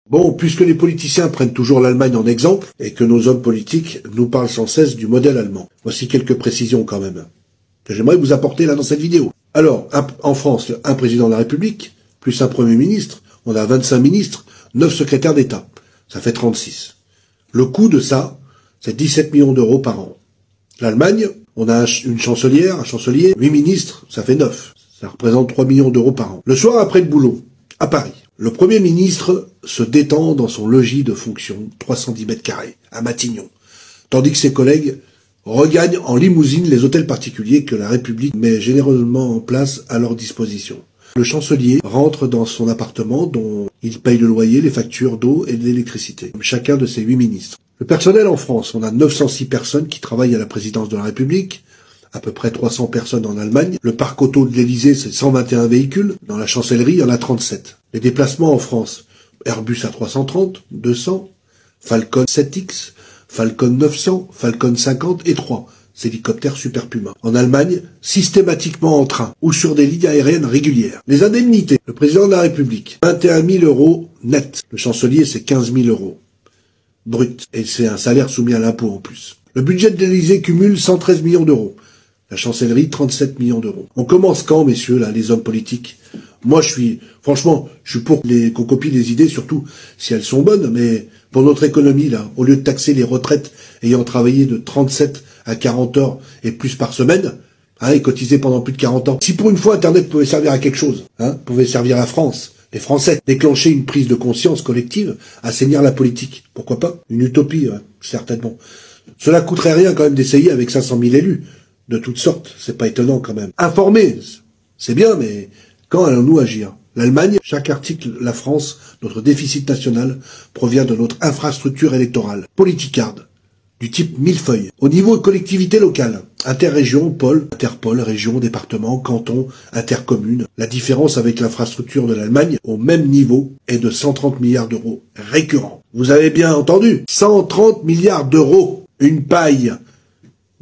Bon, puisque les politiciens prennent toujours l'Allemagne en exemple, et que nos hommes politiques nous parlent sans cesse du modèle allemand, voici quelques précisions quand même, que j'aimerais vous apporter là dans cette vidéo. Alors, en France, un président de la République, plus un Premier ministre, on a 25 ministres, 9 secrétaires d'État. Ça fait 36. Le coût de ça, c'est 17 millions d'euros par an. L'Allemagne, on a une chancelière, un chancelier, 8 ministres, ça fait 9. Ça représente 3 millions d'euros par an. Le soir après le boulot, à Paris, le Premier ministre se détend dans son logis de fonction, 310 mètres carrés, à Matignon, tandis que ses collègues regagnent en limousine les hôtels particuliers que la République met généreusement en place à leur disposition. Le chancelier rentre dans son appartement dont il paye le loyer, les factures d'eau et d'électricité, comme chacun de ses 8 ministres. Le personnel en France, on a 906 personnes qui travaillent à la présidence de la République, à peu près 300 personnes en Allemagne. Le parc auto de l'Élysée, c'est 121 véhicules. Dans la chancellerie, il y en a 37. Les déplacements en France, Airbus A330, 200, Falcon 7X, Falcon 900, Falcon 50 et 3. Hélicoptères Super Puma. En Allemagne, systématiquement en train ou sur des lignes aériennes régulières. Les indemnités, le président de la République, 21 000 euros net. Le chancelier, c'est 15 000 euros brut. Et c'est un salaire soumis à l'impôt en plus. Le budget de l'Élysée cumule 113 millions d'euros. La chancellerie, 37 millions d'euros. On commence quand, messieurs, là, les hommes politiques? Moi, franchement, je suis pour qu'on copie les idées, surtout si elles sont bonnes, mais pour notre économie, là, au lieu de taxer les retraites ayant travaillé de 37 à 40 heures et plus par semaine, et cotiser pendant plus de 40 ans. Si pour une fois Internet pouvait servir à quelque chose, pouvait servir à la France, les Français, déclencher une prise de conscience collective, assainir la politique, pourquoi pas? Une utopie, certainement. Cela coûterait rien quand même d'essayer avec 500 000 élus, de toutes sortes, c'est pas étonnant quand même. Informer, c'est bien, mais quand allons-nous agir? L'Allemagne, chaque article, la France, notre déficit national, provient de notre infrastructure électorale, politicarde, du type millefeuille. Au niveau de collectivité locale, interrégion, pôle, interpôle, région, département, canton, intercommune, la différence avec l'infrastructure de l'Allemagne, au même niveau, est de 130 milliards d'euros récurrents. Vous avez bien entendu, 130 milliards d'euros, une paille.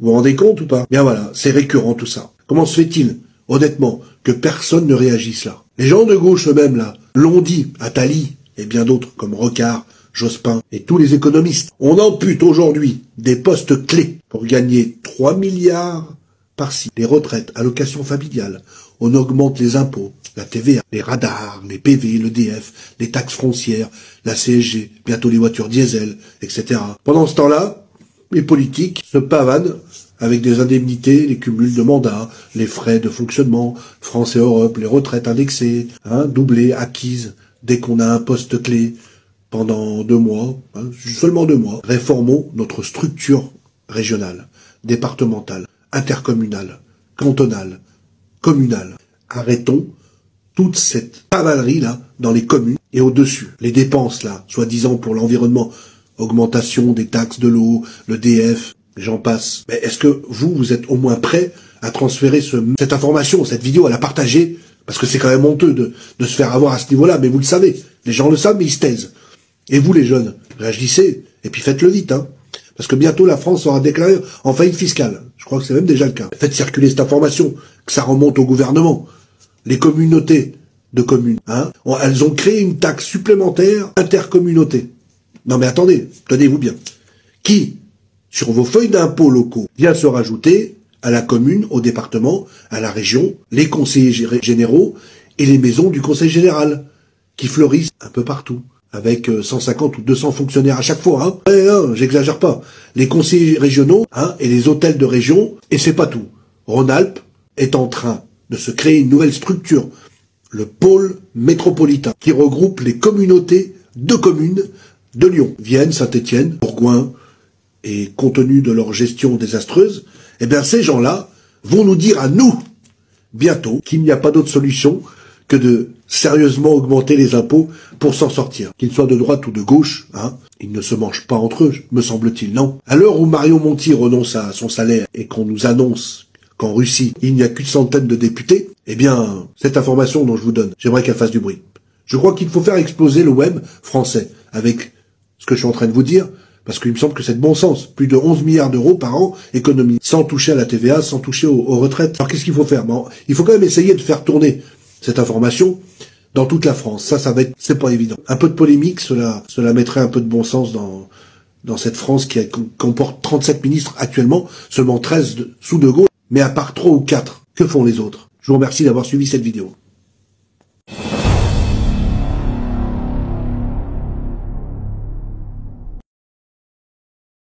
Vous vous rendez compte ou pas? Bien voilà, c'est récurrent tout ça. Comment se fait-il, honnêtement, que personne ne réagisse là? Les gens de gauche eux-mêmes là, l'ont dit, Attali et bien d'autres comme Rocard, Jospin et tous les économistes. On ampute aujourd'hui des postes clés pour gagner 3 milliards par-ci. Les retraites, allocations familiales, on augmente les impôts, la TVA, les radars, les PV, l'EDF, les taxes foncières, la CSG, bientôt les voitures diesel, etc. Pendant ce temps-là, les politiques se pavanent avec des indemnités, les cumuls de mandats, les frais de fonctionnement, France et Europe, les retraites indexées, doublées, acquises, dès qu'on a un poste clé pendant 2 mois, seulement 2 mois. Réformons notre structure régionale, départementale, intercommunale, cantonale, communale. Arrêtons toute cette pavalerie-là dans les communes et au-dessus. Les dépenses, là, soi-disant pour l'environnement, augmentation des taxes de l'eau, le DF, j'en passe. Mais est-ce que vous êtes au moins prêt à transférer cette information, cette vidéo, à la partager? Parce que c'est quand même honteux de se faire avoir à ce niveau-là, mais vous le savez. Les gens le savent, mais ils se taisent. Et vous, les jeunes, réagissez, et puis faites-le vite, Parce que bientôt, la France sera déclarée en faillite fiscale. Je crois que c'est même déjà le cas. Faites circuler cette information, que ça remonte au gouvernement. Les communautés de communes, elles ont créé une taxe supplémentaire intercommunauté. Non mais attendez, tenez-vous bien. Qui, sur vos feuilles d'impôts locaux, vient se rajouter à la commune, au département, à la région, les conseillers généraux et les maisons du conseil général, qui fleurissent un peu partout, avec 150 ou 200 fonctionnaires à chaque fois, j'exagère pas. Les conseillers régionaux, et les hôtels de région, et c'est pas tout. Rhône-Alpes est en train de se créer une nouvelle structure, le pôle métropolitain, qui regroupe les communautés de communes de Lyon, Vienne, Saint-Étienne, Bourgoin, et compte tenu de leur gestion désastreuse, eh bien ces gens-là vont nous dire à nous, bientôt, qu'il n'y a pas d'autre solution que de sérieusement augmenter les impôts pour s'en sortir. Qu'ils soient de droite ou de gauche, ils ne se mangent pas entre eux, me semble-t-il, non? À l'heure où Marion Monti renonce à son salaire et qu'on nous annonce qu'en Russie, il n'y a qu'une centaine de députés, eh bien, cette information dont je vous donne, j'aimerais qu'elle fasse du bruit. Je crois qu'il faut faire exploser le web français avec ce que je suis en train de vous dire, parce qu'il me semble que c'est de bon sens. Plus de 11 milliards d'euros par an économisés, sans toucher à la TVA, sans toucher aux retraites. Alors qu'est-ce qu'il faut faire? Il faut quand même essayer de faire tourner cette information dans toute la France. Ça va être, c'est pas évident. Un peu de polémique, cela mettrait un peu de bon sens dans cette France qui comporte 37 ministres actuellement, seulement 13 sous De Gaulle, mais à part 3 ou 4, que font les autres? Je vous remercie d'avoir suivi cette vidéo.